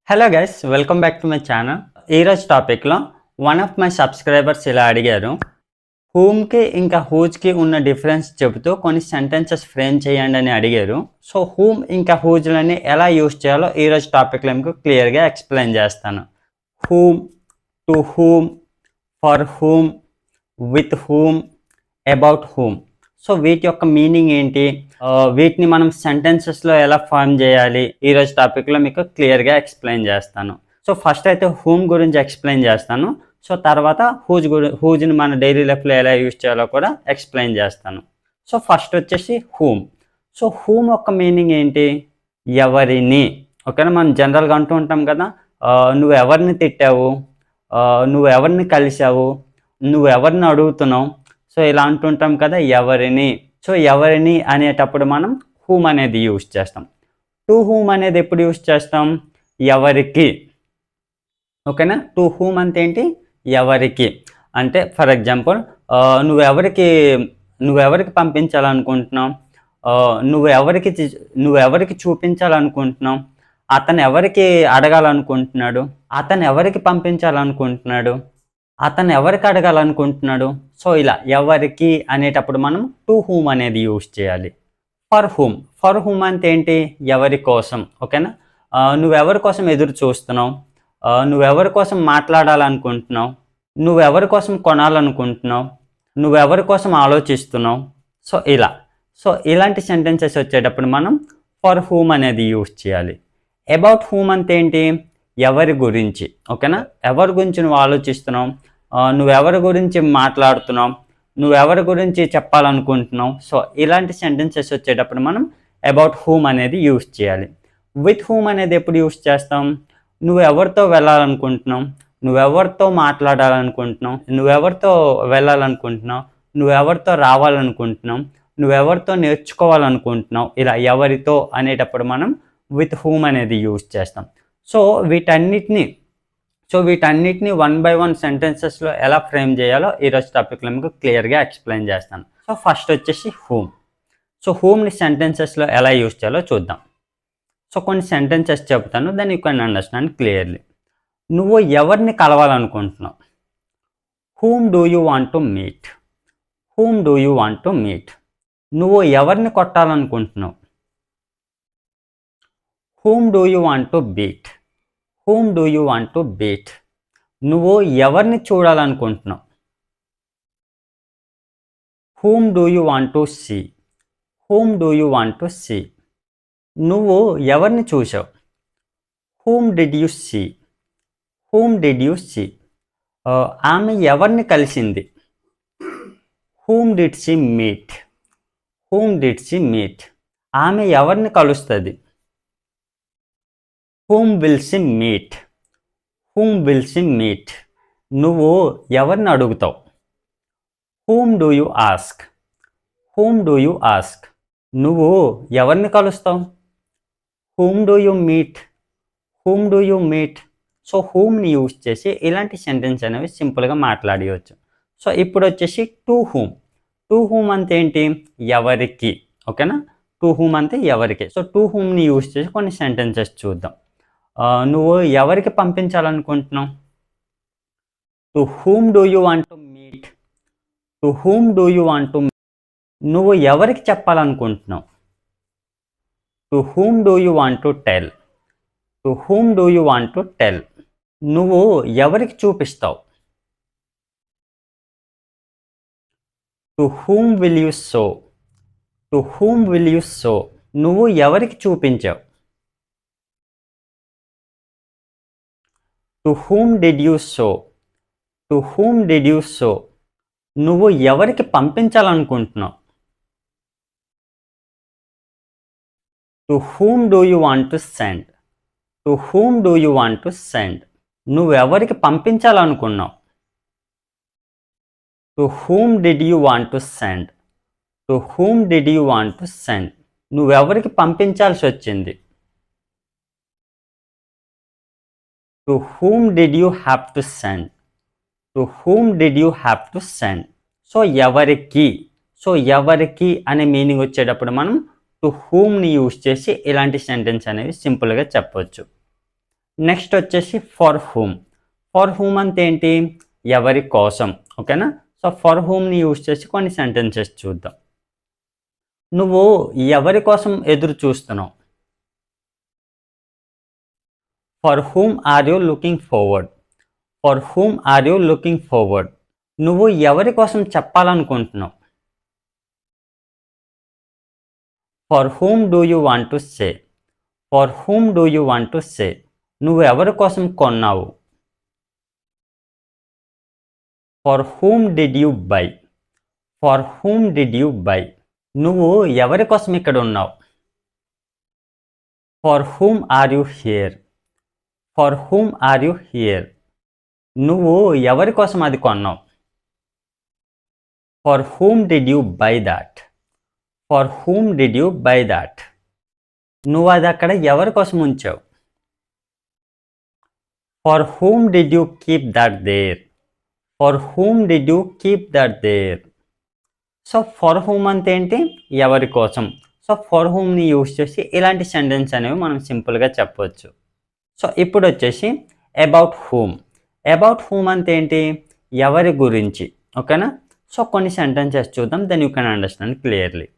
Hello guys, welcome back to my channel. ఈరోజు టాపిక్లో one of my subscribers ఇలా అడిగారు, హూమ్కి ఇంకా హూజ్కి ఉన్న డిఫరెన్స్ చెబుతూ కొన్ని సెంటెన్సెస్ ఫ్రేమ్ చేయండి అని అడిగారు. సో హూమ్ ఇంకా హూజ్లని ఎలా యూజ్ చేయాలో ఈరోజు టాపిక్లో మీకు క్లియర్గా ఎక్స్ప్లెయిన్ చేస్తాను. Whom, to whom, for whom, with whom, about whom. So వీటి యొక్క మీనింగ్ ఏంటి, వీటిని మనం సెంటెన్సెస్లో ఎలా ఫార్మ్ చేయాలి, ఈరోజు టాపిక్లో మీకు క్లియర్గా ఎక్స్ప్లెయిన్ చేస్తాను. సో ఫస్ట్ అయితే హూమ్ గురించి ఎక్స్ప్లెయిన్ చేస్తాను. సో తర్వాత హూజ్ని మన డైలీ లైఫ్లో ఎలా యూజ్ చేయాలో కూడా ఎక్స్ప్లెయిన్ చేస్తాను. సో ఫస్ట్ వచ్చేసి హూమ్. సో హూమ్ యొక్క మీనింగ్ ఏంటి, ఎవరిని. ఓకేనా, మనం జనరల్గా అంటూ ఉంటాం కదా, నువ్వు ఎవరిని తిట్టావు, నువ్వు ఎవరిని కలిసావు, నువ్వు ఎవరిని అడుగుతున్నావు. సో ఇలా అంటుంటాం కదా, ఎవరిని. సో ఎవరిని అనేటప్పుడు మనం హూమ్ అనేది యూజ్ చేస్తాం. టు హూమ్ అనేది ఎప్పుడు యూజ్ చేస్తాం, ఎవరికి. ఓకేనా, టు హూమ్ అంటే ఏంటి, ఎవరికి. అంటే ఫర్ ఎగ్జాంపుల్, నువ్వెవరికి పంపించాలనుకుంటున్నావు, నువ్వెవరికి చూపించాలనుకుంటున్నావు, అతను ఎవరికి అడగాలనుకుంటున్నాడు, అతను ఎవరికి పంపించాలనుకుంటున్నాడు, అతను ఎవరికి అడగాలనుకుంటున్నాడు. సో ఇలా ఎవరికి అనేటప్పుడు మనం టు హూమ్ అనేది యూజ్ చేయాలి. ఫర్ హూమ్ అంటే ఏంటి, ఎవరి కోసం. ఓకేనా, నువ్వెవరి కోసం ఎదురు చూస్తున్నావు, నువ్వెవరి కోసం మాట్లాడాలనుకుంటున్నావు, నువ్వెవరి కోసం కొనాలనుకుంటున్నావు, నువ్వెవరి కోసం ఆలోచిస్తున్నావు. సో ఇలాంటి సెంటెన్సెస్ వచ్చేటప్పుడు మనం ఫర్ హూమ్ అనేది యూజ్ చేయాలి. అబౌట్ హూమ్ అంటే ఏంటి, ఎవరి గురించి. ఓకేనా, ఎవరి గురించి నువ్వు ఆలోచిస్తున్నావు, నువ్వెవరి గురించి మాట్లాడుతున్నావు, నువ్వెవరి గురించి చెప్పాలనుకుంటున్నావు. సో ఇలాంటి సెంటెన్సెస్ వచ్చేటప్పుడు మనం అబౌట్ హూమ్ అనేది యూజ్ చేయాలి. విత్ హూమ్ అనేది ఎప్పుడు యూజ్ చేస్తాం, నువ్వెవరితో వెళ్ళాలనుకుంటున్నావు, నువ్వెవరితో మాట్లాడాలనుకుంటున్నావు, నువ్వెవరితో వెళ్ళాలనుకుంటున్నావు, నువ్వెవరితో రావాలనుకుంటున్నావు, నువ్వెవరితో నేర్చుకోవాలనుకుంటున్నావు. ఇలా ఎవరితో అనేటప్పుడు మనం విత్ హూమ్ అనేది యూజ్ చేస్తాం. సో వీటన్నిటిని వన్ బై వన్ సెంటెన్సెస్లో ఎలా ఫ్రేమ్ చేయాలో ఈరోజు టాపిక్లో మీకు క్లియర్గా ఎక్స్ప్లెయిన్ చేస్తాను. సో ఫస్ట్ వచ్చేసి హూమ్. సో హూమ్ని సెంటెన్సెస్లో ఎలా యూజ్ చేయాలో చూద్దాం. సో కొన్ని సెంటెన్సెస్ చెప్తాను, దాన్ని యూ కెన్ అండర్స్టాండ్ క్లియర్లీ. నువ్వు ఎవరిని కలవాలనుకుంటున్నావు, whom do you want to meet, whom do you want to meet. నువ్వు ఎవరిని కొట్టాలనుకుంటున్నావు, whom do you want to beat, whom do you want to beat. నువ్వు ఎవరిని చూడాలనుకుంటున్నావు, whom do you want to see, whom do you want to see. నువ్వు ఎవరిని చూసావు, whom did you see, whom did you see. ఆమె ఎవరిని కలిసింది, whom did she meet, whom did she meet. ఆమె ఎవరిని కలుస్తుంది, whom will she meet, whom will she meet. నువ్వు ఎవరిని అడుగుతావు, whom do you ask, whom do you ask. నువ్వు ఎవరిని కలుస్తావు, whom do you meet, whom do you meet. So హూమ్ని యూజ్ చేసి ఇలాంటి సెంటెన్స్ అనేవి సింపుల్గా మాట్లాడవచ్చు. సో ఇప్పుడు వచ్చేసి టు హూమ్. టు హూమ్ అంటే ఏంటి, ఎవరికి. ఓకేనా, టు హూమ్ అంటే ఎవరికి. సో టు హూమ్ని యూజ్ చేసి కొన్ని సెంటెన్సెస్ చూద్దాం. నువ్వు ఎవరికి పంపించాలనుకుంటున్నావు, to whom do you want to meet, to whom do you want to. నువ్వు ఎవరికి చెప్పాలనుకుంటున్నావు, to whom do you want to tell, to whom do you want to tell. నువ్వు ఎవరికి చూపిస్తావు, to whom will you show, to whom will you show. నువ్వు ఎవరికి చూపించావు, to whom did you show, to whom did you show. నువ్వు ఎవరికి పంపించాలనుకుంటున్నావు, to whom do you want to send, to whom do you want to send. నువ్వెవరికి పంపించాలనుకున్నావు, to whom did you want to send, to whom did you want to send. నువ్వెవరికి పంపించాల్సి వచ్చింది, to whom did you have to send, to whom did you have to send. So ఎవరికి అనే meaning వచ్చేటప్పుడు మనం to హూమ్ని use చేసి ఇలాంటి sentence అనేవి సింపుల్గా చెప్పవచ్చు. నెక్స్ట్ వచ్చేసి ఫర్ హూమ్. ఫర్ హూమ్ అంటే ఏంటి? ఎవరి కోసం. ఓకేనా? సో ఫర్ హూమ్ని యూజ్ చేసి కొన్ని సెంటెన్సెస్ చూద్దాం. నువ్వు ఎవరి కోసం ఎదురు చూస్తున్నావు? For whom are you looking forward? For whom are you looking forward? నువ్వు ఎవరి కోసం చెప్పాలనుకుంటున్నావు? For whom do you want to say? For whom do you want to say? నువ్వు ఎవరి కోసం కొన్నావు? For whom did you buy? For whom did you buy? నువ్వు ఎవరి కోసం ఇక్కడ ఉన్నావు? For whom are you here? For whom are you here? నువ్వు ఎవరి కోసం అది కొన్నావు? For whom did you buy that? For whom did you buy that? నువ్వు అది అక్కడ ఎవరి కోసం ఉంచావు? For whom did you keep that there? For whom did you keep that there? So for whom అంటే ఏంటి? ఎవరి కోసం. సో ఫర్ హూమ్ని యూజ్ చేసి ఇలాంటి సెంటెన్స్ అనేవి మనం సింపుల్గా చెప్పవచ్చు. సో ఇప్పుడు వచ్చేసి అబౌట్ హూమ్. అబౌట్ హూమ్ అంటే ఏంటి? ఎవరి గురించి. ఓకేనా? సో కొన్ని సెంటెన్సెస్ చూద్దాం, then you can understand clearly.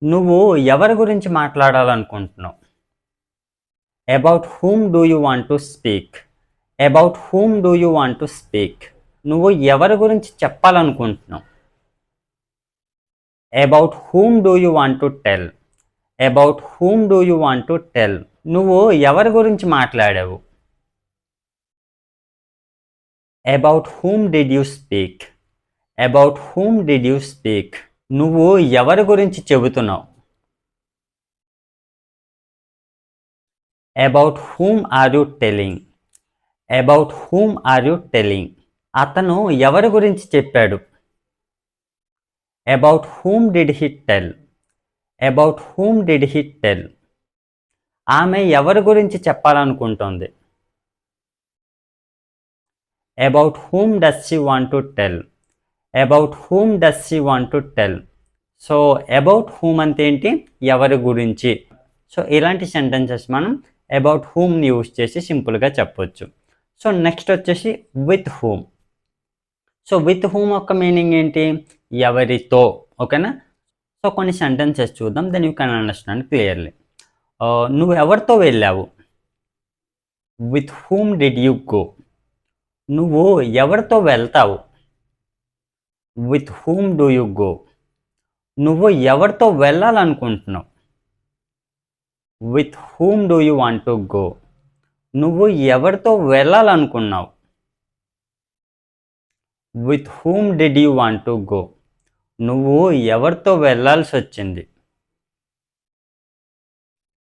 నువ్వు ఎవరి గురించి మాట్లాడాలనుకుంటున్నావు? About whom do you want to speak? About whom do you want to speak? నువ్వు ఎవరి గురించి చెప్పాలనుకుంటున్నావు? About whom do you want to tell? About whom do you want to tell? నువ్వు ఎవరి గురించి మాట్లాడావు? About whom did you speak? About whom did you speak? నువ్వు ఎవరి గురించి చెబుతున్నావు? About whom are you telling? About whom are you telling? అతను ఎవరి గురించి చెప్పాడు? About whom did he tell? About whom did he tell? ఆమె ఎవరి గురించి చెప్పాలనుకుంటోంది? About whom does she want to tell? About whom does she want to tell? So about whom అంటే ఏంటి? ఎవరి గురించి. సో ఇలాంటి సెంటెన్సెస్ మనం అబౌట్ హూమ్ని యూజ్ చేసి సింపుల్గా చెప్పొచ్చు. సో నెక్స్ట్ వచ్చేసి with whom. So with whom యొక్క మీనింగ్ ఏంటి? ఎవరితో. ఓకేనా? సో కొన్ని సెంటెన్సెస్ చూద్దాం, then you can understand clearly. నువ్వు ఎవరితో వెళ్ళావు? With whom did you go? నువ్వు ఎవరితో వెళ్తావు? With whom do you go? నువ్వు ఎవరితో వెళ్ళాలనుకుంటున్నావు? With whom do you want to go? నువ్వు ఎవరితో వెళ్ళాలనుకున్నావు? With whom did you want to go? నువ్వు ఎవరితో వెళ్ళాల్సి వచ్చింది?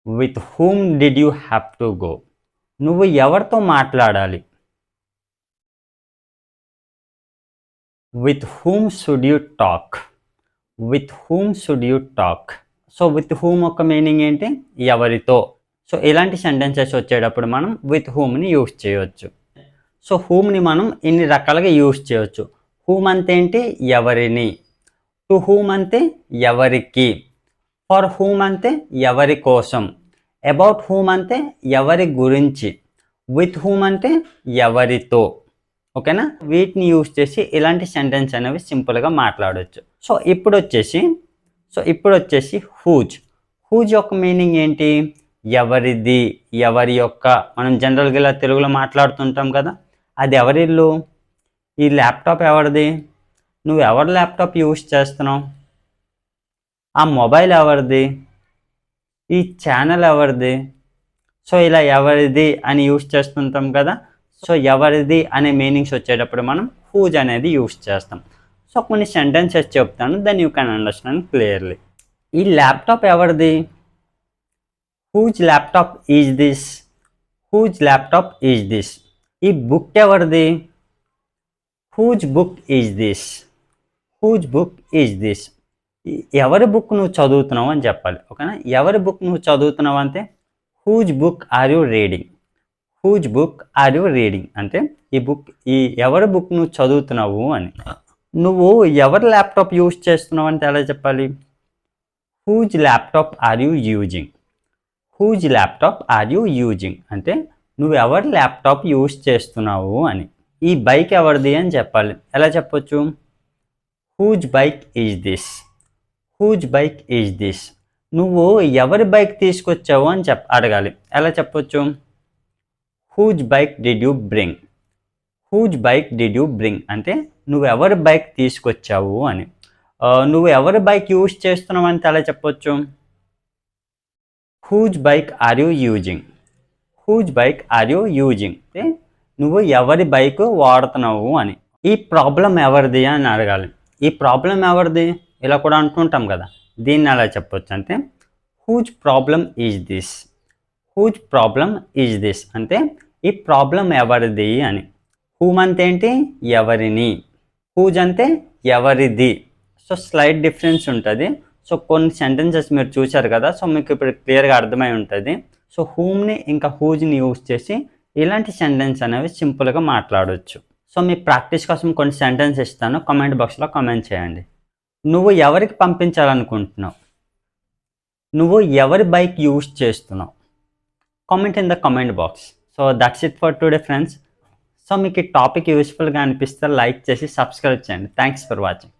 With whom did you have to go? నువ్వు ఎవరితో మాట్లాడాలి? With whom should you talk? With whom should you talk? So with whom యొక్క మీనింగ్ ఏంటి? ఎవరితో. సో ఇలాంటి సెంటెన్సెస్ వచ్చేటప్పుడు మనం విత్ హూమ్ని యూజ్ చేయవచ్చు. సో హూమ్ని మనం ఇన్ని రకాలుగా యూజ్ చేయవచ్చు. హూమ్ అంటే ఏంటి? ఎవరిని. టు హూమ్ అంటే ఎవరికి. ఫర్ హూమ్ అంటే ఎవరి కోసం. అబౌట్ హూమ్ అంటే ఎవరి గురించి. విత్ హూమ్ అంటే ఎవరితో. ఓకేనా? వీటిని యూజ్ చేసి ఇలాంటి సెంటెన్స్ అనేవి సింపుల్గా మాట్లాడవచ్చు. సో ఇప్పుడు వచ్చేసి హూజ్. హూజ్ యొక్క మీనింగ్ ఏంటి? ఎవరిది, ఎవరి యొక్క. మనం జనరల్గా ఇలా తెలుగులో మాట్లాడుతుంటాం కదా, అది ఎవరిల్లు? ఈ ల్యాప్టాప్ ఎవరిది? నువ్వు ఎవరి ల్యాప్టాప్ యూజ్ చేస్తున్నావు? ఆ మొబైల్ ఎవరిది? ఈ ఛానల్ ఎవరిది? సో ఇలా ఎవరిది అని యూజ్ చేస్తుంటాం కదా. సో ఎవరిది అనే మీనింగ్స్ వచ్చేటప్పుడు మనం హూజ్ అనేది యూజ్ చేస్తాం. సో కొన్ని సెంటెన్సెస్ చెప్తాను, then you can understand clearly. ఈ ల్యాప్టాప్ ఎవరిది? Whose laptop is this? Whose laptop is this? ఈ బుక్ ఎవరిది? Whose book is this? Whose book is this? ఎవరి బుక్ నువ్వు చదువుతున్నావు అని చెప్పాలి. ఓకేనా? ఎవరి బుక్ నువ్వు చదువుతున్నావు అంటే whose book are you reading? Whose book are you reading అంటే ఈ ఎవరి బుక్ నువ్వు చదువుతున్నావు అని. నువ్వు ఎవరి ల్యాప్టాప్ యూజ్ చేస్తున్నావు అంటే ఎలా చెప్పాలి? Whose laptop are you using? Whose laptop are you using అంటే నువ్వు ఎవరి ల్యాప్టాప్ యూస్ చేస్తున్నావు అని. ఈ బైక్ ఎవరిది అని చెప్పాలి. ఎలా చెప్పొచ్చు? Whose bike is this, whose bike is this. నువ్వు ఎవరి బైక్ తీసుకొచ్చావు అని అడగాలి. ఎలా చెప్పొచ్చు? Whose bike did you bring, whose bike did you bring అంటే నువ్వు ఎవరి బైక్ తీసుకొచ్చావు అని. నువ్వు ఎవరి బైక్ యూజ్ చేస్తున్నావు అంటే ఎలా చెప్పొచ్చు? Whose bike are you using, whose bike are you using అంటే నువ్వు ఎవరి బైక్ వాడుతున్నావు అని. ఈ ప్రాబ్లం ఎవరిది అని అడగాలి. ఈ ప్రాబ్లం ఎవరిది ఇలా కూడా అంటుంటాం కదా, దీన్ని ఎలా చెప్పొచ్చు అంటే whose problem is this, whose problem is this అంటే ఈ ప్రాబ్లం ఎవరిది అని. హూమ్ అంటే ఏంటి? ఎవరిని. హూజ్ అంటే ఎవరిది. సో స్లైట్ డిఫరెన్స్ ఉంటుంది. సో కొన్ని సెంటెన్సెస్ మీరు చూశారు కదా, సో మీకు ఇప్పుడు క్లియర్గా అర్థమై ఉంటుంది. సో హూమ్ని ఇంకా హూజ్ని యూజ్ చేసి ఇలాంటి సెంటెన్స్ అనేవి సింపుల్గా మాట్లాడవచ్చు. సో మీ ప్రాక్టీస్ కోసం కొన్ని సెంటెన్స్ ఇస్తాను, కామెంట్ బాక్స్లో కామెంట్ చేయండి. నువ్వు ఎవరికి పంపించాలనుకుంటున్నావు? నువ్వు ఎవరి బైక్ యూజ్ చేస్తున్నావు? Comment in the comment box. So that's it for today friends. So మీకు ఈ టాపిక్ యూస్ఫుల్గా అనిపిస్తే లైక్ చేసి సబ్స్క్రైబ్ చేయండి. Thanks for watching.